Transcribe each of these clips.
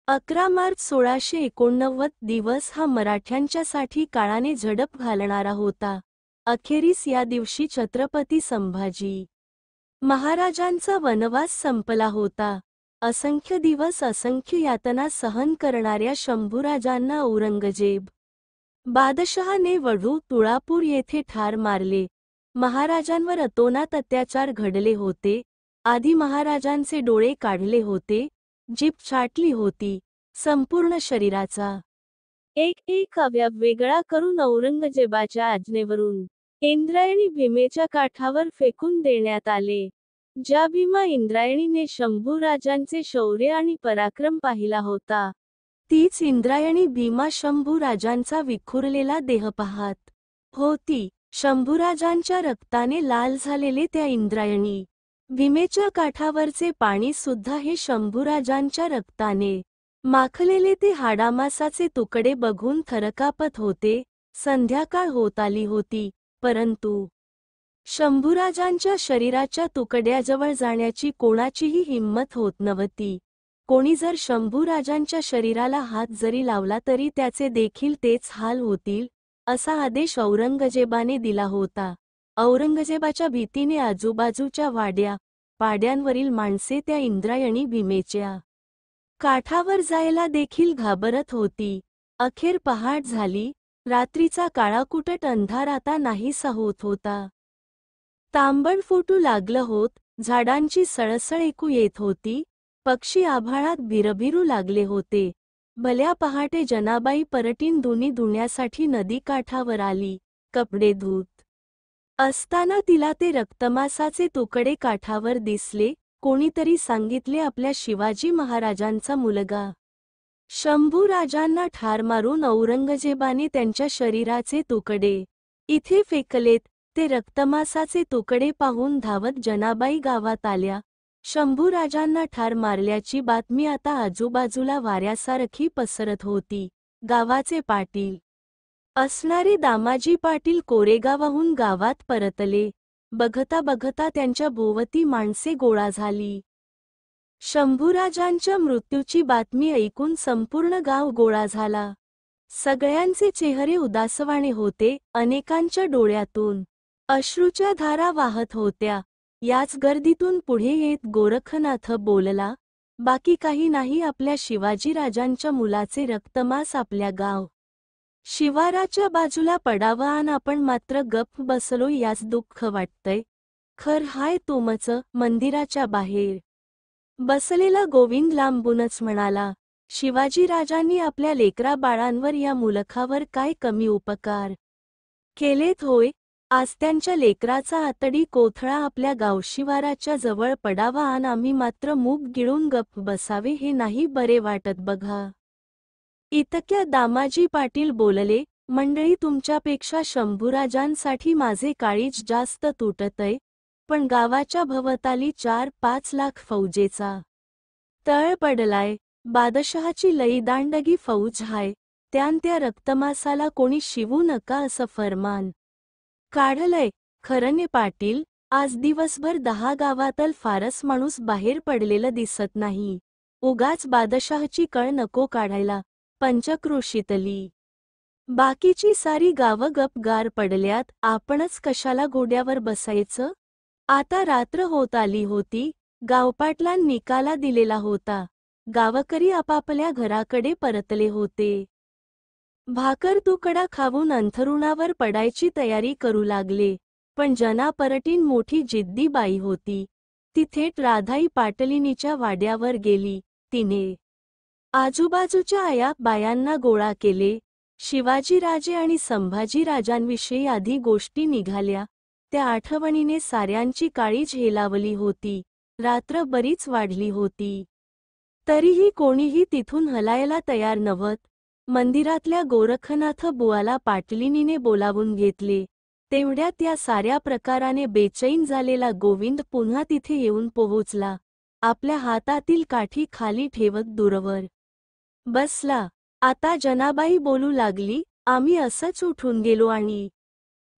11 मार्च 1689 दिवस हा मराठ्यांच्यासाठी काळाने झडप घालणारा होता। अखेरीस या दिवशी छत्रपती संभाजी महाराजांचा वनवास संपला होता। असंख्य दिवस असंख्य यातना सहन करणाऱ्या शंभूराजांना औरंगजेब बादशहाने वढू तुळापूर येथे ठार मारले। महाराजांवर अतोनात अत्याचार घडले होते। आधी महाराजांचे डोळे काढले होते, जीभ छाटली होती, संपूर्ण शरीराचा एक एक अवयव वेगळा करून औरंगजेबाच्या आज्ञेवरून इंद्रायणी भीमेच्या काठावर फेकून देण्यात आले। ज्या भीमा इंद्रायणीने शंभूराजांचे शौर्य आणि पराक्रम पाहिला होता, तीच इंद्रायणी भीमा शंभूराजांचा विखुरलेला देह पाहत होती। शंभूराजांच्या रक्ताने लाल झालेले त्या इंद्रायणी भीमेच्या काठावरचे पाणी सुद्धा हे शंभूराजांच्या रक्ताने माखलेले ते हाडामासाचे तुकडे बघून थरकापत होते। संध्याकाळ होत आली होती, परंतु शंभूराजांच्या शरीराच्या तुकड्याजवळ जाण्याची कोणाचीही हिंमत होत नव्हती। कोणी जर शंभूराजांच्या शरीराला हात जरी लावला तरी त्याचे देखील तेच हाल होतील, असा आदेश औरंगजेबाने दिला होता। औरंगजेबाच्या भीतीने आजूबाजूच्या वाड्या पाड्यांवरील माणसे त्या इंद्रायणी भीमेच्या काठावर जायला देखील घाबरत होती। अखेर पहाट झाली, रात्रीचा काळाकुटट अंधार आता नाहीसा होत होता। तांबड फुटू लागलं होत, झाडांची सळसळ ऐकू येत होती, पक्षी आभाळात भिरभिरू लागले होते। भल्या पहाटे जनाबाई परटीन धुणी धुण्यासाठी नदीकाठावर आली। कपडे धुत असताना तिला ते रक्तमासाचे तुकडे काठावर दिसले। कोणीतरी सांगितले आपल्या शिवाजी महाराजांचा मुलगा शंभूराजांना ठार मारून औरंगजेबाने त्यांच्या शरीराचे तुकडे इथे फेकलेत। ते रक्तमासाचे तुकडे पाहून धावत जनाबाई गावात आल्या। शंभूराजांना ठार मारल्याची बातमी आता आजूबाजूला वाऱ्यासारखी पसरत होती। गावाचे पाटील असणारे दामाजी पाटील कोरेगावाहून गावात परतले। बघता बघता त्यांच्या भोवती माणसे गोळा झाली। शंभूराजांच्या मृत्यूची बातमी ऐकून संपूर्ण गाव गोळा झाला। सगळ्यांचे चेहरे उदासवाणे होते, अनेकांच्या डोळ्यातून अश्रूच्या धारा वाहत होत्या। याच गर्दीतून पुढे येत गोरखनाथ बोलला, बाकी काही नाही, आपल्या शिवाजीराजांच्या मुलाचे रक्तमास आपल्या गाव शिवाराच्या बाजूला पडावं आणि आपण मात्र गप्प बसलो याच दुःख वाटतंय। खर हाय तुमचं? मंदिराच्या बाहेर बसलेला गोविंद लांबूनच म्हणाला, शिवाजीराजांनी आपल्या लेकरा बाळांवर या मुलखावर काय कमी उपकार केलेत होय? आज त्यांच्या लेकराचा आतडी कोथळा आपल्या गावशिवाराच्या जवळ पडावा आणि आम्ही मात्र मूग गिळून गप्प बसावे, हे नाही बरे वाटत बघा। इतक्या दामाजी पाटील बोलले, मंडळी, तुमच्यापेक्षा शंभूराजांसाठी माझे काळीज जास्त तुटतय, पण गावाच्या भवताली 4-5 लाख फौजेचा तळ पडलाय। बादशहाची लई दांडगी फौज हाय, त्यान त्या रक्तमासाला कोणी शिवू नका असं फरमान काढलंय। खरने पाटील, आज दिवसभर 10 गावातल फारस माणूस बाहेर पडलेलं दिसत नाही। उगाच बादशहाची कळ नको काढायला। पंचक्रोशीतली बाकीची सारी गावं गपगार पडल्यात, आपणच कशाला घोड्यावर बसायचं? आता रात्र होत आली होती। गावपाटलां निकाला दिलेला होता। गावकरी आपापल्या घराकडे परतले होते। भाकर तुकडा खाऊन अंथरुणावर पडायची तयारी करू लागले, पण जना परटीन मोठी जिद्दी बाई होती। ती थेट राधाई पाटलिनीच्या वाड्यावर गेली। तिने आजूबाजूच्या आया बायांना गोळा केले। शिवाजीराजे आणि संभाजीराजांविषयी आधी गोष्टी निघाल्या, त्या आठवणीने साऱ्यांची काळीज हेलावली होती। रात्र बरीच वाढली होती, तरीही कोणीही तिथून हलायला तयार नव्हत। मंदिरातल्या गोरखनाथ बुवाला पाटलिनीने बोलावून घेतले। तेवढ्यात त्या साऱ्या प्रकाराने बेचैन झालेला गोविंद पुन्हा तिथे येऊन पोहोचला। आपल्या हातातील काठी खाली ठेवत दूरवर बसला। आता जनाबाई बोलू लागली, आम्ही असंच उठून गेलो आणि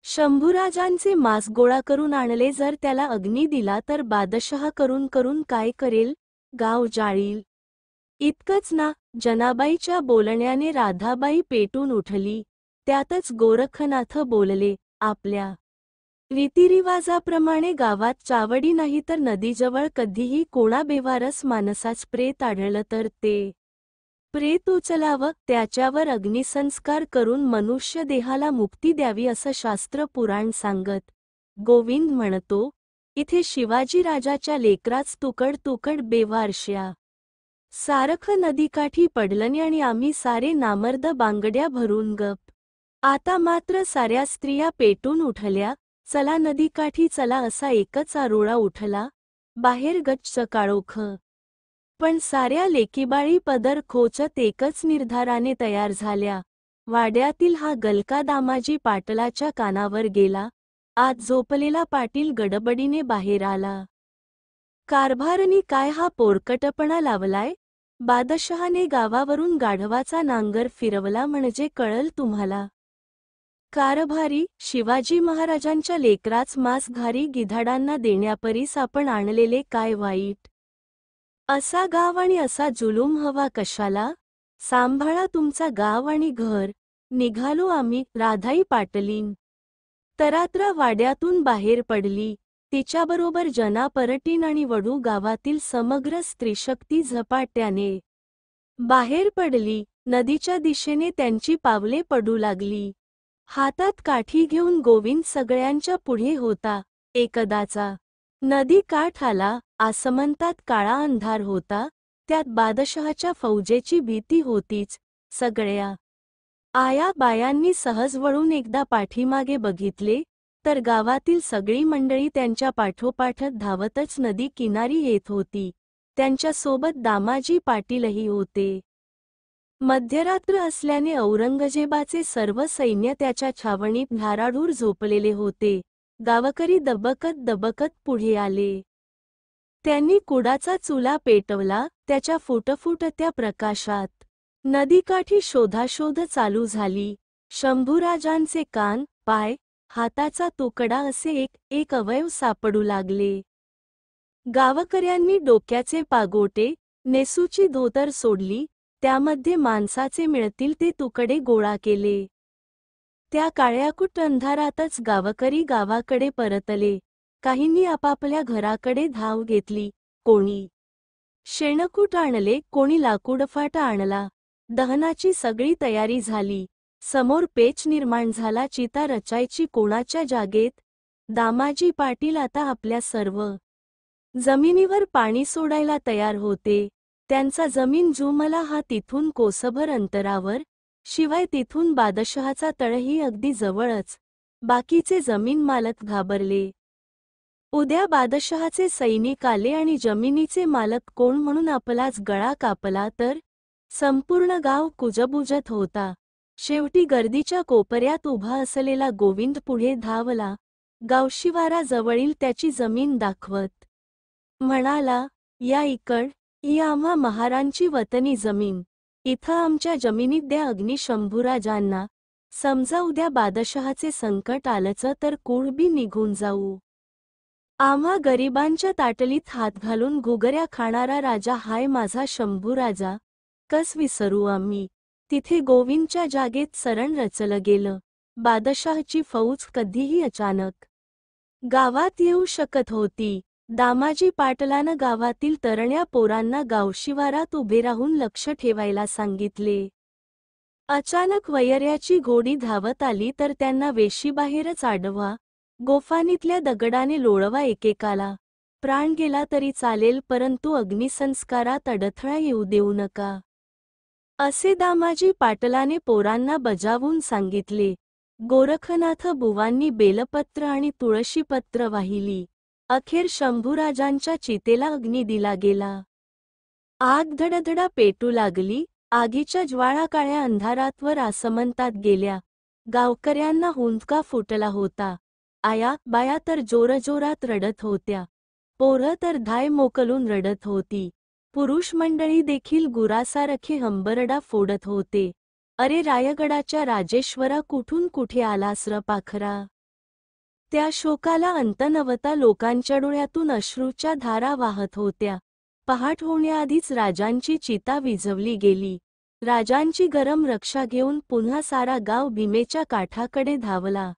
शंभूराजांचे मांस गोळा करून आणले। जर त्याला अग्नी दिला तर बादशहा करून काय करेल? गाव जाळील। इतकंच ना, जनाबाईच्या बोलण्याने राधाबाई पेटून उठली. त्यातच गोरखनाथ बोलले, आपल्या रीतिरिवाजाप्रमाणे गावात चावडी नाही तर नदीजवळ कधीही कोणा बेवारस माणसास प्रेत आढळलं तर ते प्रेत उचलावं, त्याच्यावर अग्निसंस्कार करून मनुष्य देहाला मुक्ती द्यावी असं शास्त्र पुराण सांगत. गोविंद म्हणतो, इथे शिवाजीराजाच्या लेकराच तुकड तुकड बेवारश्या सारखं नदीकाठी पडलंनी आणि आम्ही सारे नामर्द बांगड्या भरून गप. आता मात्र साऱ्या स्त्रिया पेटून उठल्या. चला नदीकाठी चला असा एकच आरोळा उठला. बाहेर गच्च काळोख. पण साऱ्या लेकीबाळी पदर खोचत एकच निर्धाराने तयार झाल्या. वाड्यातील हा गलका दामाजी पाटलाच्या कानावर गेला. आत झोपलेला पाटील गडबडीने बाहेर आला. कारभारनी काय हा पोरकटपणा लावलाय? बादशहाने गावावरून गाढवाचा नांगर फिरवला म्हणजे कळल तुम्हाला. कारभारी, शिवाजी महाराजांच्या लेकराच मांस घारी गिधाडांना देण्यापरीस आपण आणलेले काय वाईट? असा गाव आणि असा जुलूम हवा कशाला? सांभाळा तुमचा गाव आणि घर. निघालो आम्ही. राधाई पाटलीन तरात्रा वाड्यातून बाहेर पडली. तिच्याबरोबर जना परटीन आणि वडू गावातील समग्र स्त्रीशक्ती झपाट्याने बाहेर पडली. नदीच्या दिशेने त्यांची पावले पडू लागली. हातात काठी घेऊन गोविंद सगळ्यांच्या पुढे होता. एकदाचा नदी काठ आला. आसमंतात काळा अंधार होता. त्यात बादशहाच्या फौजेची भीती होतीच. सगळ्या आया बायांनी सहज वळून एकदा पाठीमागे बघितले तर गावातील सगळी मंडळी त्यांच्या पाठोपाठत धावतच नदी किनारी येत होती. त्यांच्यासोबत दामाजी पाटीलही होते. मध्यरात्र असल्याने औरंगजेबाचे सर्व सैन्य त्याच्या छावणीत धाराडूर झोपलेले होते. गावकरी दबकत दबकत पुढे आले. त्यांनी कुडाचा चुला पेटवला. त्याच्या फुटफुटत्या प्रकाशात नदीकाठी शोधाशोध चालू झाली. शंभूराजांचे कान, पाय, हाताचा तुकडा असे एक एक अवयव सापडू लागले. गावकऱ्यांनी डोक्याचे पागोटे, नेसूची धोतर सोडली. त्यामध्ये माणसाचे मिळतील ते तुकडे गोळा केले. त्या काळ्याकुट अंधारातच गावकरी गावाकडे परतले. काहींनी आपापल्या घराकडे धाव घेतली. कोणी शेणकूट आणले, कोणी लाकूडफाटा आणला. दहनाची सगळी तयारी झाली. समोर पेच निर्माण झाला. चिता रचायची कोणाच्या जागेत? दामाजी पाटील आता आपल्या सर्व जमिनीवर पाणी सोडायला तयार होते. त्यांचा जमीन जुमला हा तिथून कोसभर अंतरावर. शिवाय तिथून बादशहाचा तळही अगदी जवळच. बाकीचे जमीन मालक घाबरले. उद्या बादशहाचे सैनिक आले आणि जमिनीचे मालक कोण म्हणून आपलाच गळा कापला तर? संपूर्ण गाव कुजबुजत होता. शेवटी गर्दीच्या कोपऱ्यात उभा असलेला गोविंद पुढे धावला. गावशिवाराजवळील त्याची जमीन दाखवत म्हणाला, या इकड, ही आम्हा महारांची वतनी जमीन. इथं आमच्या जमिनीत द्या अग्नी शंभूराजांना. समजा उद्या बादशहाचे संकट आलंच तर कुळबी निघून जाऊ. आम्हा गरिबांच्या ताटलीत हात घालून घुगऱ्या खाणारा राजा हाय माझा शंभूराजा. कस विसरू आम्ही? तिथे गोविंदच्या जागेत सरण रचलं गेलं. बादशहाची फौज कधीही अचानक गावात येऊ शकत होती. दामाजी पाटलानं गावातील तरण्या पोरांना गावशिवारात उभे राहून लक्ष ठेवायला सांगितले. अचानक वैर्याची घोडी धावत आली तर त्यांना वेशीबाहेरच अडवा. गोफानीतल्या दगडाने लोळवा एकेकाला. प्राण गेला तरी चालेल परंतु अग्निसंस्कारात अडथळा येऊ देऊ नका, असे दामाजी पाटलाने पोरांना बजावून सांगितले. गोरखनाथ बुवांनी बेलपत्र आणि तुळशीपत्र वाहिली. अखेर शंभूराजांच्या चितेला अग्नी दिला गेला. आग धडधडा पेटू लागली. आगीच्या ज्वाळा काळ्या अंधारातवर आसमंतात गेल्या. गावकऱ्यांना हुंदका फुटला होता. आया बाया तर जोरजोरात रडत होत्या. पोरं तर धाय मोकलून रडत होती. पुरुष मंडळी देखील गुरासारखे हंबरडा फोडत होते. अरे रायगडाच्या राजेश्वरा कुठून कुठे आलास र पाखरा? त्या शोकाला अंत नव्हता. लोकांच्या डोळ्यातून अश्रूच्या धारा वाहत होत्या. पहाट होण्याआधीच राजांची चिता विझवली गेली. राजांची गरम रक्षा घेऊन पुन्हा सारा गाव भीमेच्या काठाकडे धावला.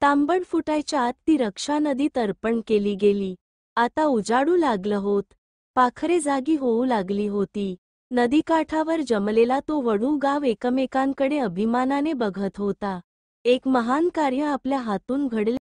तांबड फुटायच्या आत ती रक्षा नदीत अर्पण केली गेली. आता उजाडू लागलं होत. पाखरे जागी होऊ लागली होती. नदीकाठावर जमलेला तो वडू गाव एकमेकांकडे अभिमानाने बघत होता. एक महान कार्य आपल्या हातून घडले